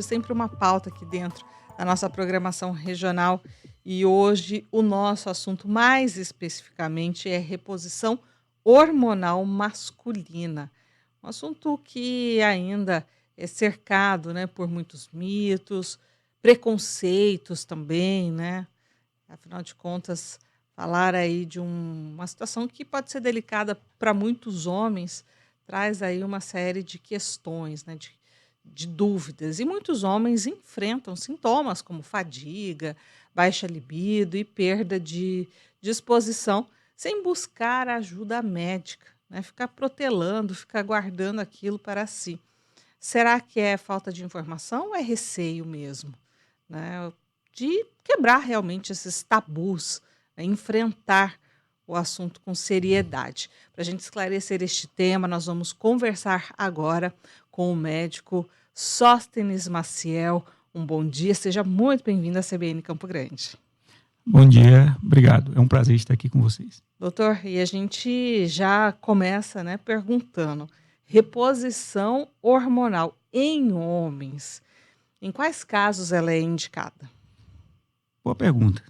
Sempre uma pauta aqui dentro da nossa programação regional e hoje o nosso assunto mais especificamente é reposição hormonal masculina. Um assunto que ainda é cercado, né, por muitos mitos, preconceitos também, né? Afinal de contas, falar aí de uma situação que pode ser delicada para muitos homens, traz aí uma série de questões, né, de dúvidas. E muitos homens enfrentam sintomas como fadiga, baixa libido e perda de disposição, sem buscar ajuda médica, né? Ficar protelando, ficar guardando aquilo para si. Será que é falta de informação ou é receio mesmo, né, de quebrar realmente esses tabus, né, enfrentar o assunto com seriedade? Para a gente esclarecer este tema, nós vamos conversar agora com o médico Sóstenes Maciel. Um bom dia, seja muito bem-vindo à CBN Campo Grande. Bom dia, obrigado. É um prazer estar aqui com vocês. Doutor, e a gente já começa, né, perguntando: reposição hormonal em homens, em quais casos ela é indicada? Boa pergunta.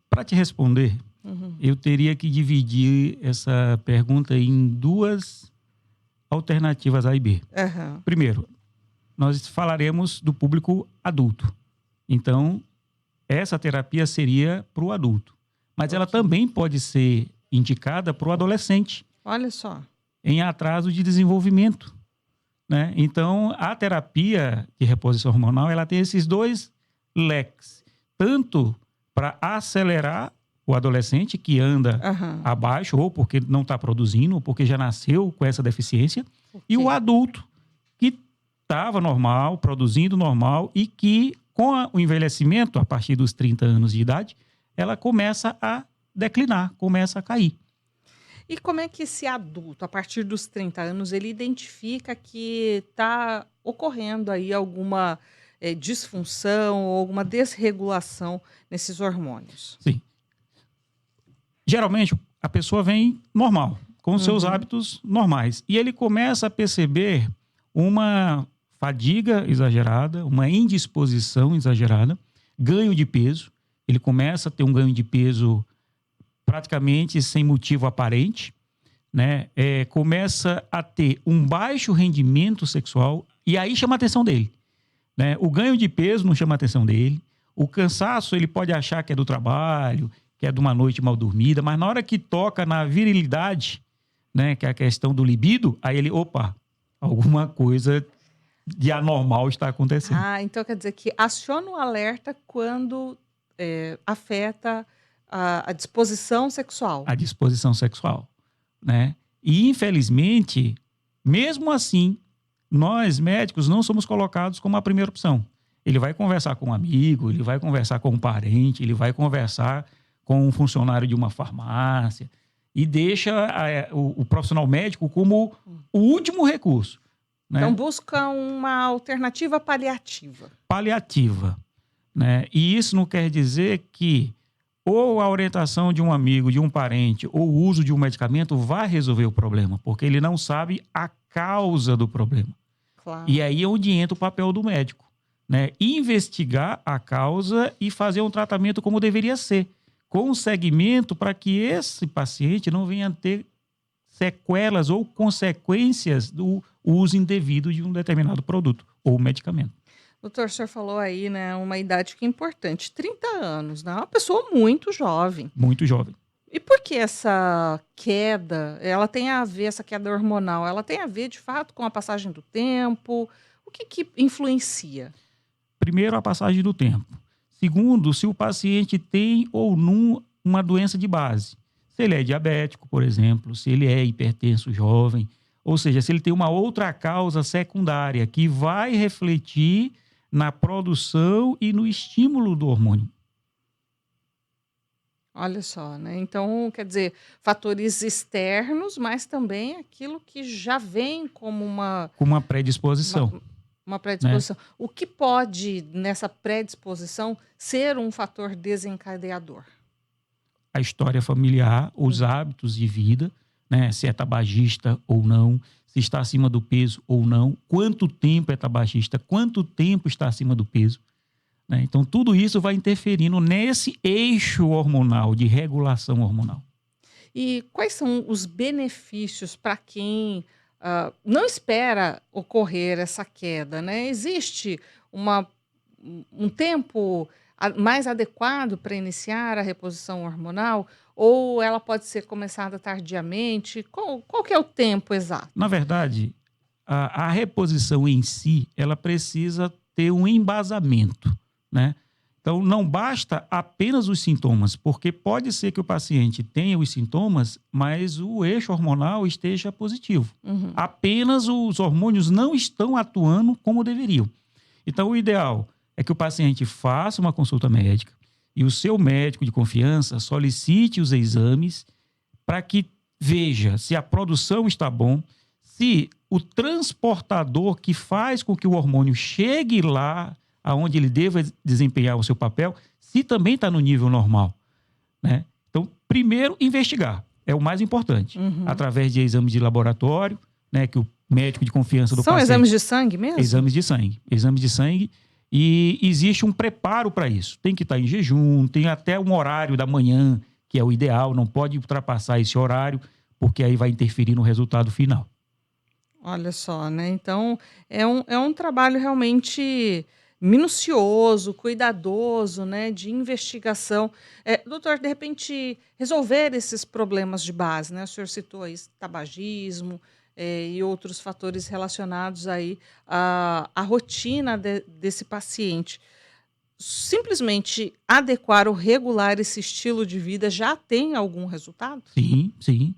Para te responder, eu teria que dividir essa pergunta em duas alternativas A e B. Aham. Primeiro, nós falaremos do público adulto. Então, essa terapia seria para o adulto. Mas ela Ok. também pode ser indicada para o adolescente, Olha só. em atraso de desenvolvimento, né? Então, a terapia de reposição hormonal, ela tem esses dois leques, tanto para acelerar o adolescente que anda Aham. abaixo, ou porque não está produzindo, ou porque já nasceu com essa deficiência, e o Ok. adulto que estava normal, produzindo normal, e que, com o envelhecimento, a partir dos 30 anos de idade, ela começa a declinar, começa a cair. E como é que esse adulto, a partir dos 30 anos, ele identifica que está ocorrendo aí alguma disfunção ou alguma desregulação nesses hormônios? Sim. Geralmente, a pessoa vem normal, com os seus Uhum. hábitos normais. E ele começa a perceber uma fadiga exagerada, uma indisposição exagerada, ganho de peso. Ele começa a ter um ganho de peso praticamente sem motivo aparente, né? Começa a ter um baixo rendimento sexual e aí chama a atenção dele, né? O ganho de peso não chama a atenção dele. O cansaço, ele pode achar que é do trabalho, que é de uma noite mal dormida, mas na hora que toca na virilidade, né, que é a questão do libido, aí ele, opa, alguma coisa de anormal está acontecendo. Ah, então quer dizer que aciona o alerta quando afeta a disposição sexual. A disposição sexual, né? E infelizmente, mesmo assim, nós médicos não somos colocados como a primeira opção. Ele vai conversar com um amigo, ele vai conversar com um parente, ele vai conversar com um funcionário de uma farmácia e deixa o profissional médico como o último recurso, Então né? busca uma alternativa paliativa. Paliativa, né? E isso não quer dizer que ou a orientação de um amigo, de um parente, ou o uso de um medicamento vai resolver o problema, porque ele não sabe a causa do problema. Claro. E aí é onde entra o papel do médico, né? Investigar a causa e fazer um tratamento como deveria ser, com um segmento para que esse paciente não venha a ter sequelas ou consequências do uso indevido de um determinado produto ou medicamento. Doutor, o senhor falou aí, né, uma idade que é importante, 30 anos, né? Uma pessoa muito jovem. Muito jovem. E por que essa queda, ela tem a ver, essa queda hormonal, ela tem a ver de fato com a passagem do tempo? O que que influencia? Primeiro, a passagem do tempo. Segundo, se o paciente tem ou não uma doença de base. Se ele é diabético, por exemplo, se ele é hipertenso jovem, ou seja, se ele tem uma outra causa secundária que vai refletir na produção e no estímulo do hormônio. Olha só, né? Então, quer dizer, fatores externos, mas também aquilo que já vem como Com uma uma, predisposição, uma né? predisposição. O que pode, nessa predisposição, ser um fator desencadeador? A história familiar, os hábitos de vida, né? Se é tabagista ou não, se está acima do peso ou não, quanto tempo é tabagista, quanto tempo está acima do peso, né? Então, tudo isso vai interferindo nesse eixo hormonal, de regulação hormonal. E quais são os benefícios para quem não espera ocorrer essa queda, né? Existe uma, um tempo mais adequado para iniciar a reposição hormonal? Ou ela pode ser começada tardiamente? Qual que é o tempo exato? Na verdade, a reposição em si, ela precisa ter um embasamento, né? Então, não basta apenas os sintomas, porque pode ser que o paciente tenha os sintomas, mas o eixo hormonal esteja positivo. Uhum. Apenas os hormônios não estão atuando como deveriam. Então, o ideal é que o paciente faça uma consulta médica e o seu médico de confiança solicite os exames para que veja se a produção está bom, se o transportador que faz com que o hormônio chegue lá aonde ele deva desempenhar o seu papel, se também está no nível normal, né? Então, primeiro, investigar. É o mais importante. Uhum. Através de exames de laboratório, né, que o médico de confiança do São paciente... exames de sangue mesmo? Exames de sangue. Exames de sangue. E existe um preparo para isso. Tem que estar em jejum, tem até um horário da manhã, que é o ideal, não pode ultrapassar esse horário, porque aí vai interferir no resultado final. Olha só, né? Então, é um trabalho realmente minucioso, cuidadoso, né? De investigação. Doutor, de repente, resolver esses problemas de base, né? O senhor citou aí tabagismo, e outros fatores relacionados aí à rotina desse paciente. Simplesmente adequar ou regular esse estilo de vida já tem algum resultado? Sim, sim,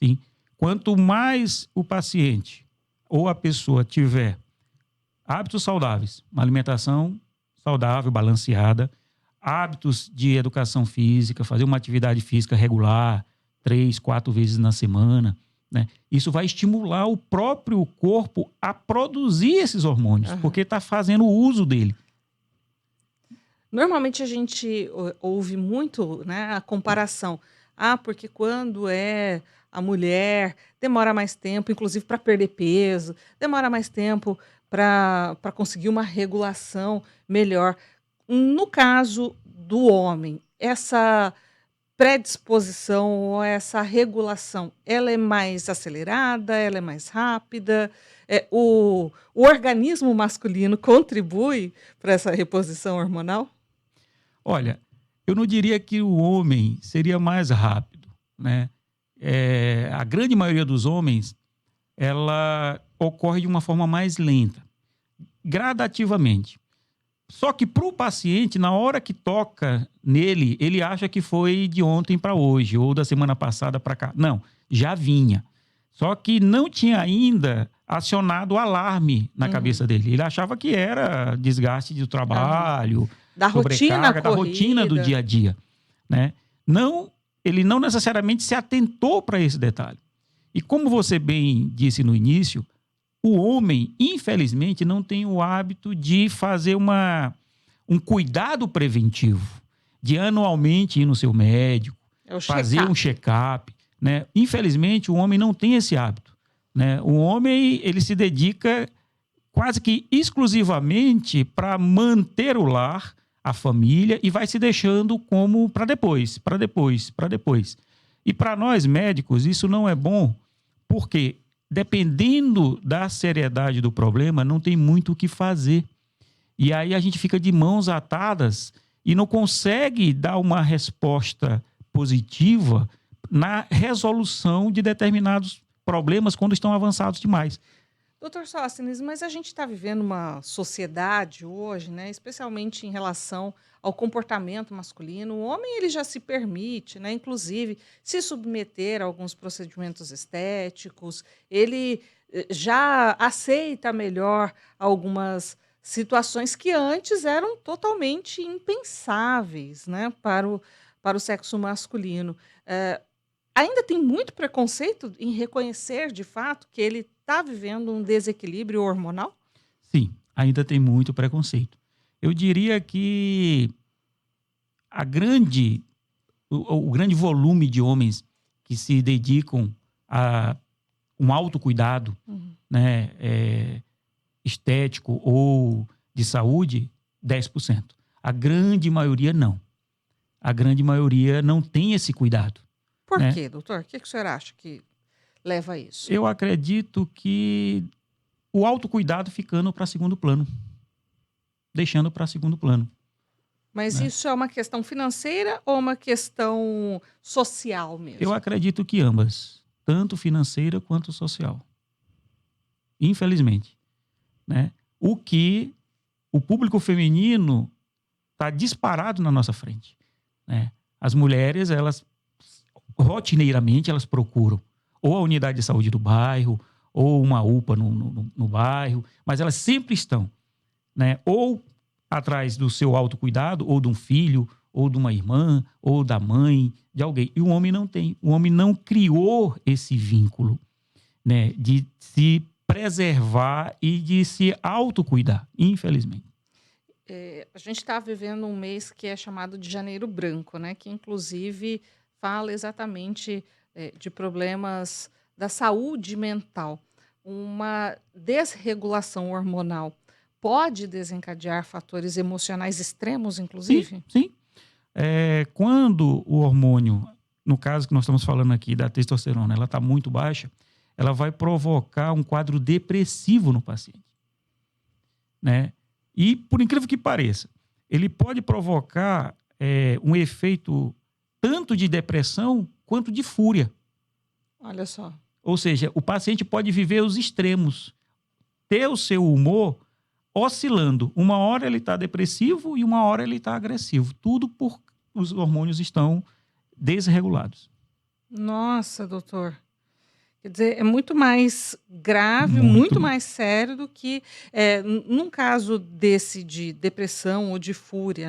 sim. Quanto mais o paciente ou a pessoa tiver hábitos saudáveis, uma alimentação saudável, balanceada, hábitos de educação física, fazer uma atividade física regular, 3, 4 vezes na semana, né? Isso vai estimular o próprio corpo a produzir esses hormônios, porque está fazendo uso dele. Normalmente a gente ouve muito, né, a comparação. Porque quando é a mulher, demora mais tempo, inclusive para perder peso, demora mais tempo para conseguir uma regulação melhor. No caso do homem, essa predisposição ou essa regulação, ela é mais acelerada, ela é mais rápida? O organismo masculino contribui para essa reposição hormonal? Olha, eu não diria que o homem seria mais rápido, né? A grande maioria dos homens, ela ocorre de uma forma mais lenta, gradativamente. Só que para o paciente, na hora que toca nele, ele acha que foi de ontem para hoje, ou da semana passada para cá. Não, já vinha. Só que não tinha ainda acionado o alarme na cabeça dele. Ele achava que era desgaste do trabalho, da rotina da rotina do dia a dia, né? Ele não necessariamente se atentou para esse detalhe. E como você bem disse no início, o homem, infelizmente, não tem o hábito de fazer um cuidado preventivo, de anualmente ir no seu médico, fazer um check-up, né? Infelizmente, o homem não tem esse hábito, né? O homem, ele se dedica quase que exclusivamente para manter o lar, a família, e vai se deixando como para depois, para depois, para depois. E para nós médicos, isso não é bom, porque dependendo da seriedade do problema, não tem muito o que fazer. E aí a gente fica de mãos atadas e não consegue dar uma resposta positiva na resolução de determinados problemas quando estão avançados demais. Doutor Sóstenes, mas a gente está vivendo uma sociedade hoje, né, especialmente em relação ao comportamento masculino. O homem ele já se permite, né, inclusive, se submeter a alguns procedimentos estéticos. Ele já aceita melhor algumas situações que antes eram totalmente impensáveis, né, para o sexo masculino. Ainda tem muito preconceito em reconhecer, de fato, que ele está vivendo um desequilíbrio hormonal? Sim, ainda tem muito preconceito. Eu diria que o grande volume de homens que se dedicam a um autocuidado, né, estético ou de saúde, 10%. A grande maioria não. A grande maioria não tem esse cuidado. Por né? quê, doutor? O que o senhor acha que leva a isso? Eu acredito que o autocuidado ficando para segundo plano. Deixando para segundo plano. Mas né? isso é uma questão financeira ou uma questão social mesmo? Eu acredito que ambas. Tanto financeira quanto social. Infelizmente. né? O que o público feminino está disparado na nossa frente. né? As mulheres, elas rotineiramente, elas procuram ou a unidade de saúde do bairro, ou uma UPA no bairro, mas elas sempre estão, ou atrás do seu autocuidado, ou de um filho, ou de uma irmã, ou da mãe, de alguém. E o homem não tem. O homem não criou esse vínculo, de se preservar e de se autocuidar, infelizmente. A gente está vivendo um mês que é chamado de Janeiro Branco, que inclusive fala exatamente de problemas da saúde mental. Uma desregulação hormonal pode desencadear fatores emocionais extremos, inclusive? Sim. Quando o hormônio, no caso que nós estamos falando aqui da testosterona, ela está muito baixa, ela vai provocar um quadro depressivo no paciente. E, por incrível que pareça, ele pode provocar um efeito tanto de depressão quanto de fúria. Olha só. Ou seja, o paciente pode viver os extremos, ter o seu humor oscilando. Uma hora ele está depressivo e uma hora ele está agressivo. Tudo porque os hormônios estão desregulados. Nossa, doutor. Quer dizer, é muito mais grave, muito mais sério do que num caso desse de depressão ou de fúria,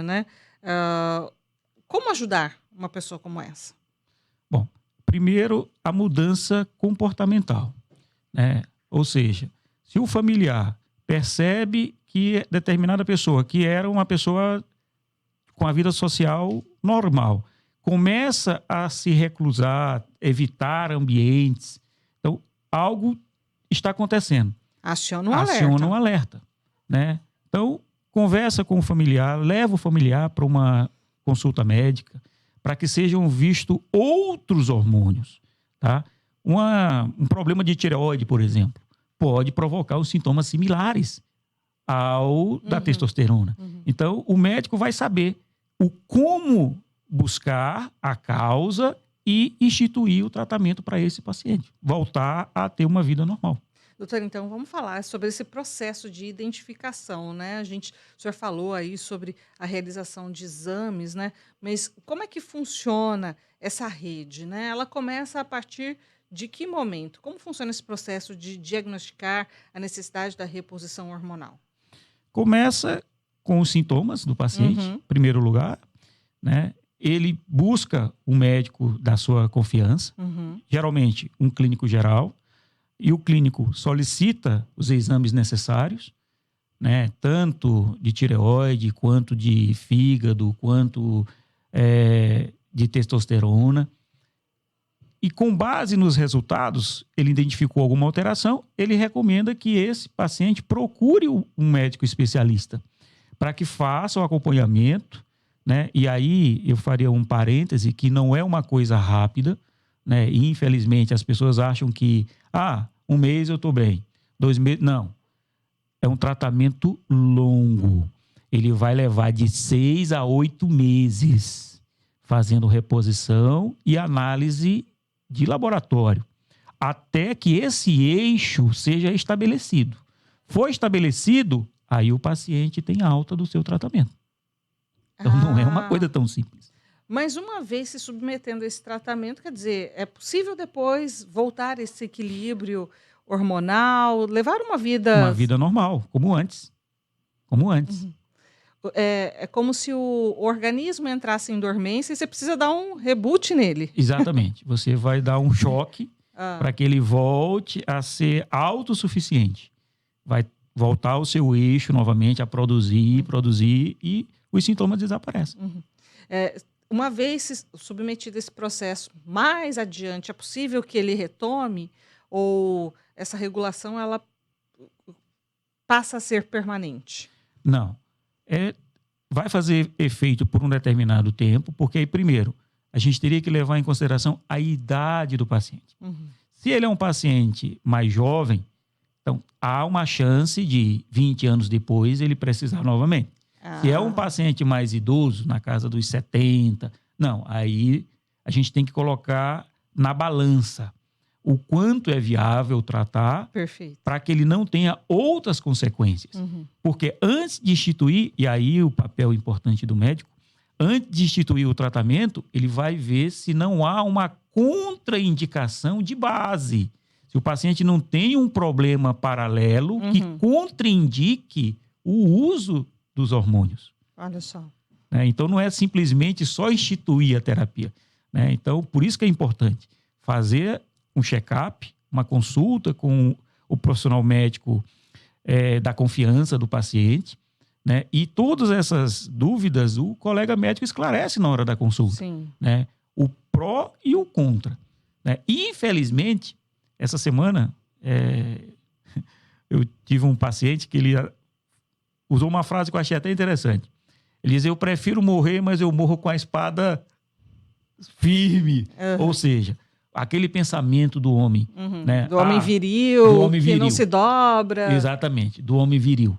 como ajudar uma pessoa como essa? Bom, primeiro, a mudança comportamental. Ou seja, se o familiar percebe que determinada pessoa, que era uma pessoa com a vida social normal, começa a se reclusar, evitar ambientes, então algo está acontecendo. Aciona um alerta. Então, conversa com o familiar, leva o familiar para uma consulta médica, para que sejam vistos outros hormônios. Tá? Um problema de tireoide, por exemplo, pode provocar os sintomas similares ao da testosterona. Então, o médico vai saber como buscar a causa e instituir o tratamento para esse paciente. Voltar a ter uma vida normal. Doutor, então vamos falar sobre esse processo de identificação, O senhor falou aí sobre a realização de exames, Mas como é que funciona essa rede, Ela começa a partir de que momento? Como funciona esse processo de diagnosticar a necessidade da reposição hormonal? Começa com os sintomas do paciente, em primeiro lugar, Ele busca um médico da sua confiança, geralmente um clínico geral, e o clínico solicita os exames necessários, tanto de tireoide, quanto de fígado, quanto de testosterona. E com base nos resultados, ele identificou alguma alteração, ele recomenda que esse paciente procure um médico especialista para que faça o acompanhamento, E aí eu faria um parêntese que não é uma coisa rápida, E infelizmente as pessoas acham que, um mês eu estou bem, 2 meses, não. É um tratamento longo. Ele vai levar de 6 a 8 meses fazendo reposição e análise de laboratório, até que esse eixo seja estabelecido. Foi estabelecido, aí o paciente tem alta do seu tratamento. Então não é uma coisa tão simples. Mas uma vez se submetendo a esse tratamento, quer dizer, é possível depois voltar a esse equilíbrio hormonal, levar uma vida... Uma vida normal, como antes. É como se o organismo entrasse em dormência e você precisa dar um reboot nele. Exatamente. Você vai dar um choque para que ele volte a ser autossuficiente. Vai voltar ao seu eixo novamente, a produzir e os sintomas desaparecem. Uma vez submetido a esse processo mais adiante, é possível que ele retome Ou essa regulação ela passa a ser permanente? Não. Vai fazer efeito por um determinado tempo, porque aí, primeiro, a gente teria que levar em consideração a idade do paciente. Uhum. Se ele é um paciente mais jovem, então há uma chance de 20 anos depois ele precisar novamente. Se é um paciente mais idoso, na casa dos 70, não, aí a gente tem que colocar na balança o quanto é viável tratar para que ele não tenha outras consequências. Uhum. Porque antes de instituir, e aí o papel importante do médico, antes de instituir o tratamento, ele vai ver se não há uma contraindicação de base. Se o paciente não tem um problema paralelo que contraindique o uso dos hormônios. Olha só. Então, não é simplesmente só instituir a terapia. Então, por isso que é importante fazer um check-up, uma consulta com o profissional médico da confiança do paciente, e todas essas dúvidas o colega médico esclarece na hora da consulta. Sim. O pró e o contra. Infelizmente, essa semana, eu tive um paciente que ele usou uma frase que eu achei até interessante. Ele diz: eu prefiro morrer, mas eu morro com a espada firme. Ou seja, aquele pensamento do homem. Do homem viril, do homem viril, que não se dobra. Exatamente, do homem viril.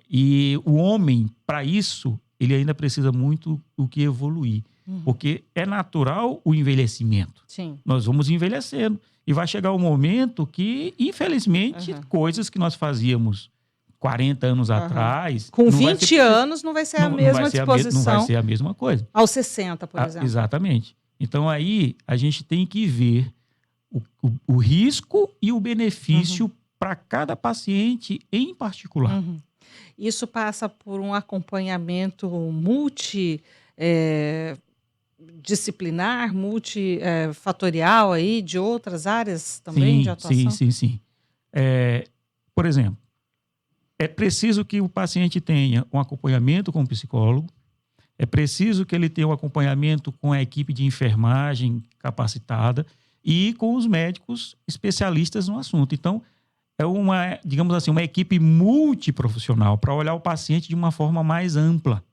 E o homem, para isso, ele ainda precisa muito do que evoluir. Porque é natural o envelhecimento. Sim. Nós vamos envelhecendo. E vai chegar um momento que, infelizmente, coisas que nós fazíamos 40 anos atrás... Com 20 anos não vai ser a mesma disposição. Não vai ser a mesma coisa. Aos 60, por exemplo. Exatamente. Então, aí, a gente tem que ver o risco e o benefício para cada paciente em particular. Isso passa por um acompanhamento multidisciplinar, multifatorial aí, de outras áreas também de atuação? Sim. Por exemplo, é preciso que o paciente tenha um acompanhamento com o psicólogo, é preciso que ele tenha um acompanhamento com a equipe de enfermagem capacitada e com os médicos especialistas no assunto. Então, é uma, digamos assim, uma equipe multiprofissional para olhar o paciente de uma forma mais ampla.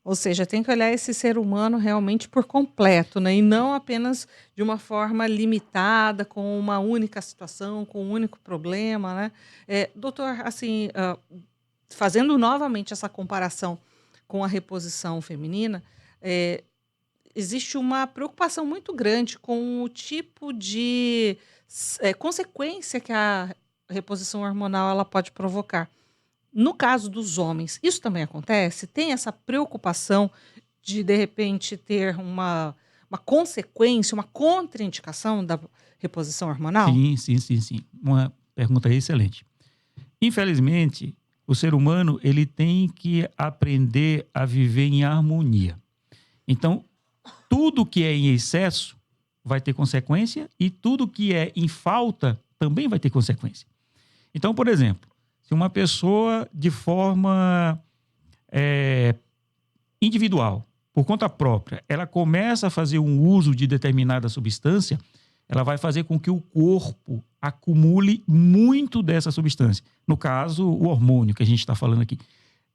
Ou seja, tem que olhar esse ser humano realmente por completo, e não apenas de uma forma limitada, com uma única situação, com um único problema, doutor, assim, fazendo novamente essa comparação com a reposição feminina, existe uma preocupação muito grande com o tipo de consequência que a reposição hormonal ela pode provocar. No caso dos homens, isso também acontece? Tem essa preocupação de repente, ter uma consequência, uma contraindicação da reposição hormonal? Sim. Uma pergunta excelente. Infelizmente, o ser humano ele tem que aprender a viver em harmonia. Então, tudo que é em excesso vai ter consequência e tudo que é em falta também vai ter consequência. Então, por exemplo, se uma pessoa de forma individual, por conta própria, ela começa a fazer um uso de determinada substância, ela vai fazer com que o corpo acumule muito dessa substância. No caso, o hormônio que a gente está falando aqui.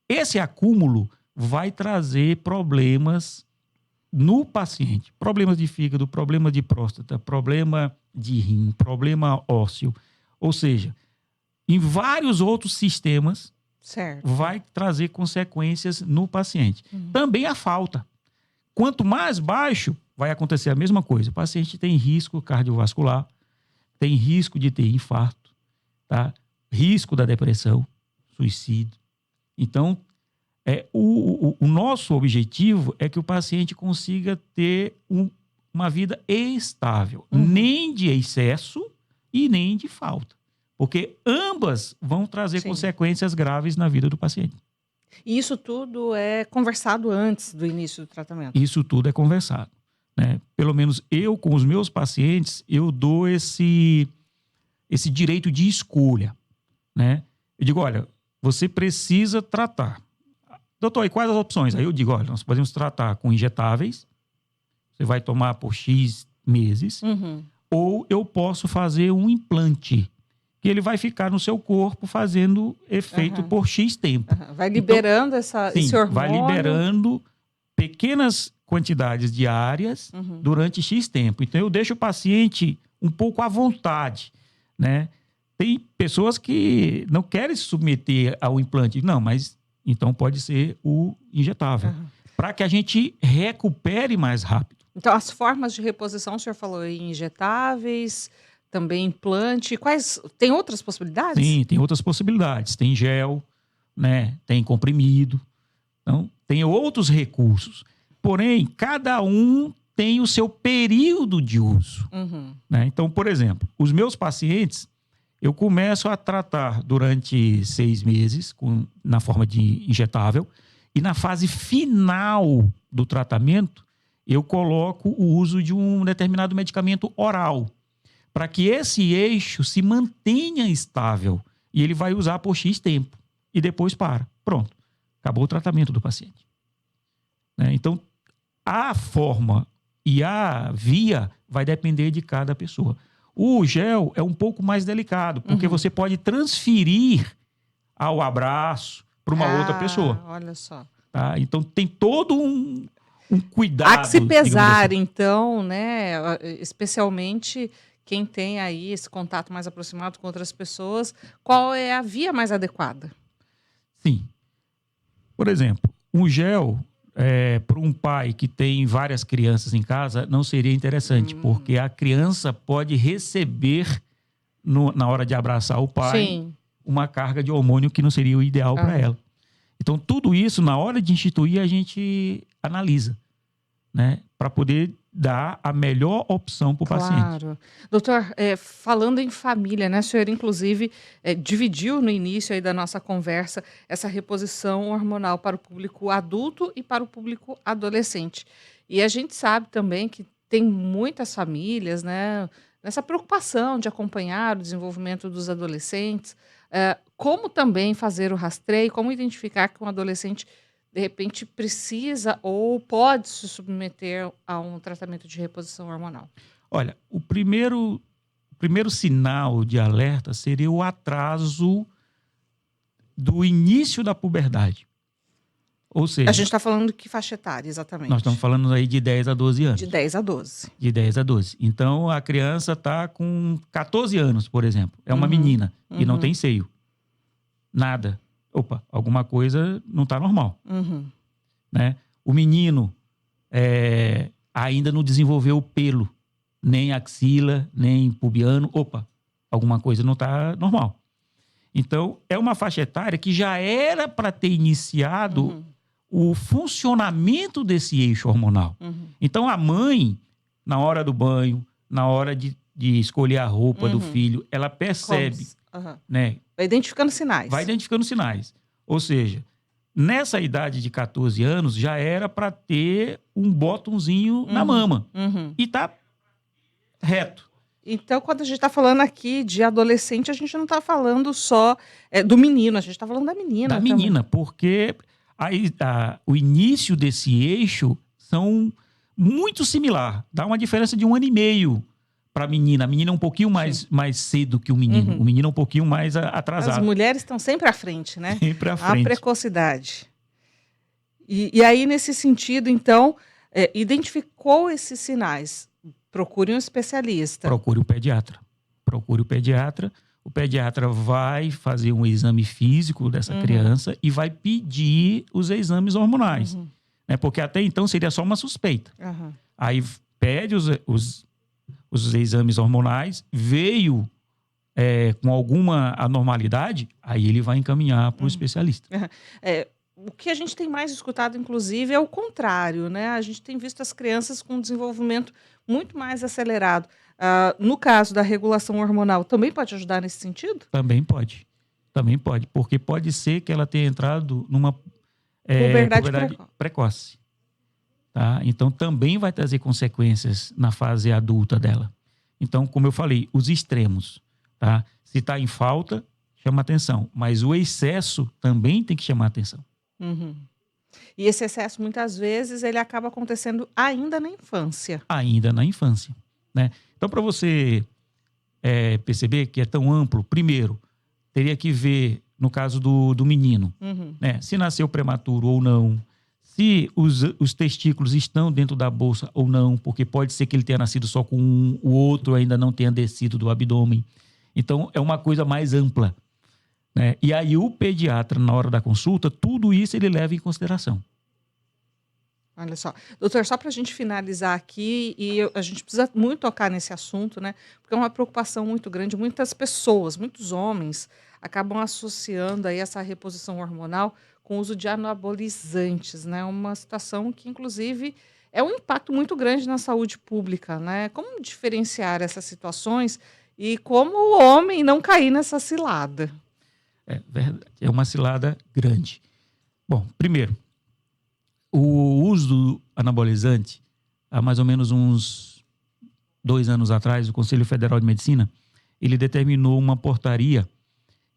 Esse acúmulo vai trazer problemas no paciente. Problemas de fígado, problema de próstata, problema de rim, problema ósseo. Ou seja, em vários outros sistemas, vai trazer consequências no paciente. Também a falta. Quanto mais baixo, vai acontecer a mesma coisa. O paciente tem risco cardiovascular, tem risco de ter infarto, risco da depressão, suicídio. Então, o nosso objetivo é que o paciente consiga ter uma vida estável, nem de excesso e nem de falta. Porque ambas vão trazer consequências graves na vida do paciente. E isso tudo é conversado antes do início do tratamento? Isso tudo é conversado. Pelo menos eu, com os meus pacientes, eu dou esse direito de escolha. Eu digo, olha, você precisa tratar. Doutor, e quais as opções? Aí eu digo, olha, nós podemos tratar com injetáveis, você vai tomar por X meses, ou eu posso fazer um implante, que ele vai ficar no seu corpo fazendo efeito por X tempo. Vai liberando esse hormônio. Vai liberando pequenas quantidades diárias durante X tempo. Então, eu deixo o paciente um pouco à vontade, né? Tem pessoas que não querem se submeter ao implante. Não, mas então pode ser o injetável. Para que a gente recupere mais rápido. Então, as formas de reposição, o senhor falou em injetáveis, também implante. Tem outras possibilidades? Sim, tem outras possibilidades. Tem gel, né? Tem comprimido. Então, tem outros recursos. Porém, cada um tem o seu período de uso. Né? Então, por exemplo, os meus pacientes, eu começo a tratar durante 6 meses na forma de injetável, e na fase final do tratamento, eu coloco o uso de um determinado medicamento oral, para que esse eixo se mantenha estável, e ele vai usar por X tempo, e depois para. Pronto, acabou o tratamento do paciente. Né? Então, a forma e a via vai depender de cada pessoa. O gel é um pouco mais delicado, porque você pode transferir ao abraço para uma outra pessoa. Olha só. Tá? Então, tem todo um cuidado. Há que se pesar, assim. então, né? Especialmente quem tem aí esse contato mais aproximado com outras pessoas, qual é a via mais adequada? Sim. Por exemplo, um gel, para um pai que tem várias crianças em casa, não seria interessante, porque a criança pode receber, na hora de abraçar o pai, uma carga de hormônio que não seria o ideal para ela. Então, tudo isso, na hora de instituir, a gente analisa, né? Para poder dar a melhor opção para o paciente. Claro. Doutor, falando em família, né? O senhor, inclusive, dividiu no início aí da nossa conversa essa reposição hormonal para o público adulto e para o público adolescente. E a gente sabe também que tem muitas famílias, né, nessa preocupação de acompanhar o desenvolvimento dos adolescentes, como também fazer o rastreio, como identificar que um adolescente, de repente, precisa ou pode se submeter a um tratamento de reposição hormonal. Olha, o primeiro sinal de alerta seria o atraso do início da puberdade. Ou seja, A gente está falando de que faixa etária, exatamente? nós estamos falando aí de 10 a 12 anos. De 10 a 12. De 10 a 12. Então, a criança está com 14 anos, por exemplo. É uma menina e não tem seio. Nada. Opa, alguma coisa não está normal. Né? O menino ainda não desenvolveu o pelo, nem axila, nem pubiano. Opa, alguma coisa não está normal. Então, é uma faixa etária que já era para ter iniciado o funcionamento desse eixo hormonal. Então, a mãe, na hora do banho, na hora de escolher a roupa do filho, ela percebe. Né? Vai identificando sinais. Vai identificando sinais. Ou seja, nessa idade de 14 anos, já era para ter um botãozinho na mama. E tá reto. Então, quando a gente está falando aqui de adolescente, a gente não está falando só do menino, a gente está falando da menina. Da menina, porque o início desse eixo são muito similar. Dá uma diferença de 1 ano e meio para a menina. A menina é um pouquinho mais cedo que o menino. O menino é um pouquinho mais atrasado. As mulheres estão sempre à frente, né? Sempre à frente. A precocidade. E aí, nesse sentido, então, identificou esses sinais. Procure um especialista. Procure o pediatra. Procure o pediatra. O pediatra vai fazer um exame físico dessa criança e vai pedir os exames hormonais. Né? Porque até então seria só uma suspeita. Aí pede os exames hormonais, veio com alguma anormalidade, aí ele vai encaminhar para o especialista. O que a gente tem mais escutado, inclusive, é o contrário, né? A gente tem visto as crianças com um desenvolvimento muito mais acelerado. No caso da regulação hormonal, também pode ajudar nesse sentido? Também pode. Também pode. Porque pode ser que ela tenha entrado numa puberdade precoce. Tá? Então, também vai trazer consequências na fase adulta dela. Então, como eu falei, os extremos. Tá? Se está em falta, chama atenção. Mas o excesso também tem que chamar atenção. E esse excesso, muitas vezes, ele acaba acontecendo ainda na infância. Ainda na infância. Né? Então, para você perceber que é tão amplo, primeiro, teria que ver, no caso do menino, né, se nasceu prematuro ou não, se os testículos estão dentro da bolsa ou não, porque pode ser que ele tenha nascido só com um, o outro ainda não tenha descido do abdômen. Então, é uma coisa mais ampla, né? E aí o pediatra, na hora da consulta, tudo isso ele leva em consideração. Olha só. Doutor, só para a gente finalizar aqui, a gente precisa muito tocar nesse assunto, né? Porque é uma preocupação muito grande. Muitas pessoas, muitos homens, acabam associando aí essa reposição hormonal com o uso de anabolizantes, né? Uma situação que, inclusive, é um impacto muito grande na saúde pública, né? Como diferenciar essas situações e como o homem não cair nessa cilada? É verdade, é uma cilada grande. Bom, primeiro, o uso do anabolizante, há mais ou menos uns 2 anos atrás, o Conselho Federal de Medicina, ele determinou uma portaria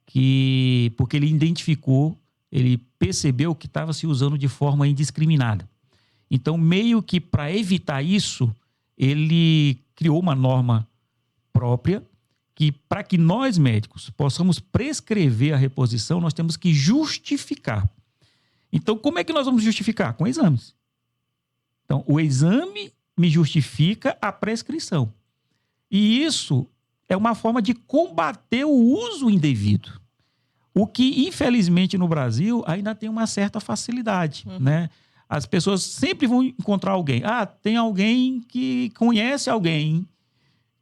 porque ele identificou, ele percebeu que estava se usando de forma indiscriminada. Então, meio que para evitar isso, ele criou uma norma própria que, para que nós médicos possamos prescrever a reposição, nós temos que justificar. Então, como é que nós vamos justificar? Com exames. Então, o exame me justifica a prescrição. E isso é uma forma de combater o uso indevido. O que, infelizmente, no Brasil ainda tem uma certa facilidade, né? As pessoas sempre vão encontrar alguém. Tem alguém que conhece alguém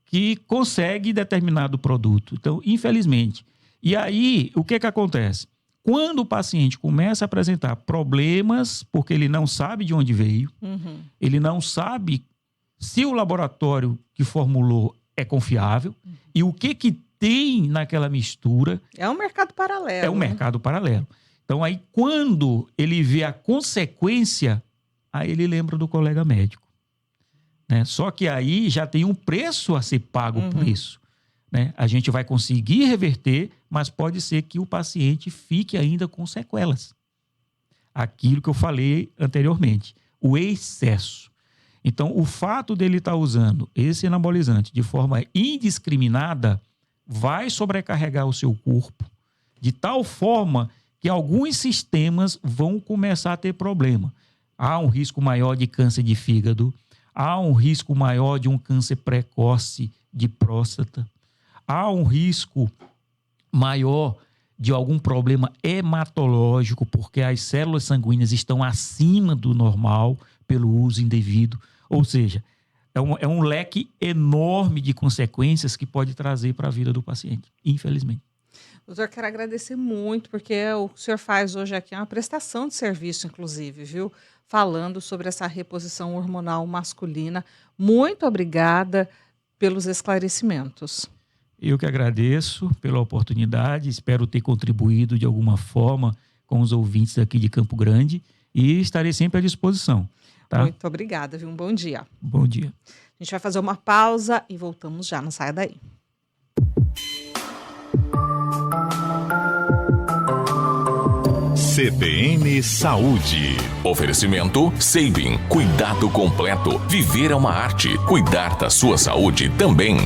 que consegue determinado produto. Então, infelizmente. E aí, o que acontece? Quando o paciente começa a apresentar problemas, porque ele não sabe de onde veio, ele não sabe se o laboratório que formulou é confiável e o que tem naquela mistura. É um mercado paralelo. É um mercado paralelo. Então, aí, quando ele vê a consequência, aí ele lembra do colega médico. Né? Só que aí já tem um preço a ser pago por isso. Né? A gente vai conseguir reverter, mas pode ser que o paciente fique ainda com sequelas. Aquilo que eu falei anteriormente, o excesso. Então, o fato dele estar usando esse anabolizante de forma indiscriminada vai sobrecarregar o seu corpo de tal forma que alguns sistemas vão começar a ter problema. Há um risco maior de câncer de fígado, há um risco maior de um câncer precoce de próstata, há um risco maior de algum problema hematológico, porque as células sanguíneas estão acima do normal pelo uso indevido. Ou seja, é um leque enorme de consequências que pode trazer para a vida do paciente, infelizmente. Doutor, quero agradecer muito, porque o que o senhor faz hoje aqui é uma prestação de serviço, inclusive, viu? Falando sobre essa reposição hormonal masculina. Muito obrigada pelos esclarecimentos. Eu que agradeço pela oportunidade, espero ter contribuído de alguma forma com os ouvintes aqui de Campo Grande e estarei sempre à disposição. Tá? Muito obrigada, viu? Um bom dia. Bom dia. A gente vai fazer uma pausa e voltamos já, não saia daí. CBN Saúde. Oferecimento Sabin. Cuidado completo. Viver é uma arte. Cuidar da sua saúde também.